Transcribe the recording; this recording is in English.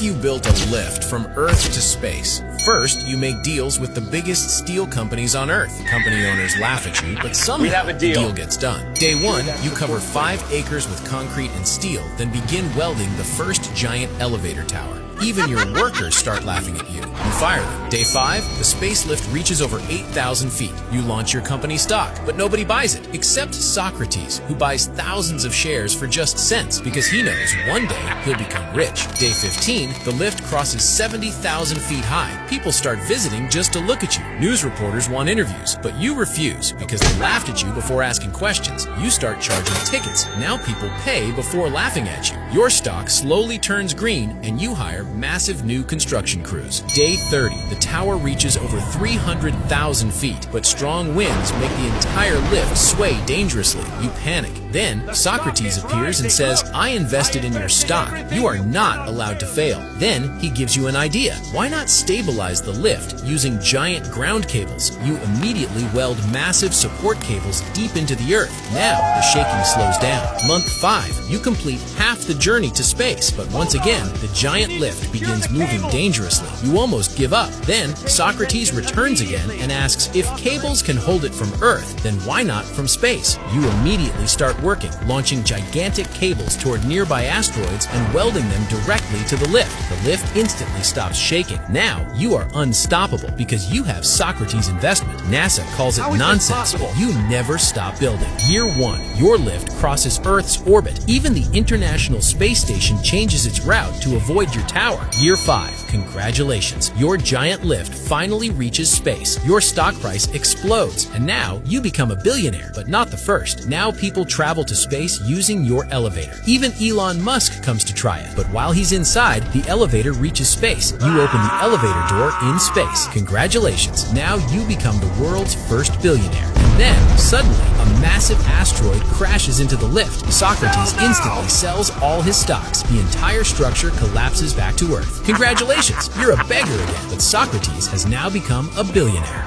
if you built a lift from Earth to space? First, you make deals with the biggest steel companies on Earth. Company owners laugh at you, but somehow the deal gets done. Day one, you cover 5 acres with concrete and steel, then begin welding the first giant elevator tower. Even your workers start laughing at you. You fire them. Day 5, the space lift reaches over 8,000 feet. You launch your company stock, but nobody buys it, except Socrates, who buys thousands of shares for just cents because he knows one day he'll become rich. Day 15, the lift crosses 70,000 feet high. People start visiting just to look at you. News reporters want interviews, but you refuse because they laughed at you before asking questions. You start charging tickets. Now people pay before laughing at you. Your stock slowly turns green and you hire massive new construction crews. Day 30, the tower reaches over 300,000 feet, but strong winds make the entire lift sway dangerously. You panic. Then Socrates appears and says, "I invested in your stock. You are not allowed to fail." Then he gives you an idea. Why not stabilize the lift using giant ground cables? You immediately weld massive support cables deep into the earth. Now the shaking slows down. Month 5, you complete half the journey to space, but once again, the giant lift begins moving dangerously. You almost give up. Then Socrates returns again and asks, if cables can hold it from Earth, then why not from space? You immediately start working, launching gigantic cables toward nearby asteroids and welding them directly to the lift. The lift instantly stops shaking. Now you are unstoppable because you have Socrates' investment. NASA calls it nonsense, but you never stop building. Year 1, your lift crosses Earth's orbit. Even the International Space Station changes its route to avoid your tower. Year 5, congratulations. Your giant lift finally reaches space. Your stock price explodes, and now you become a billionaire, but not the first. Now people travel to space using your elevator. Even Elon Musk comes to try it, but while he's inside, the elevator reaches space. You open the elevator door in space. Congratulations. Now you become the world's first billionaire. And then, suddenly, a massive asteroid crashes into the lift. Socrates instantly sells all his stocks. The entire structure collapses back to Earth. Congratulations, you're a beggar again, but Socrates has now become a billionaire.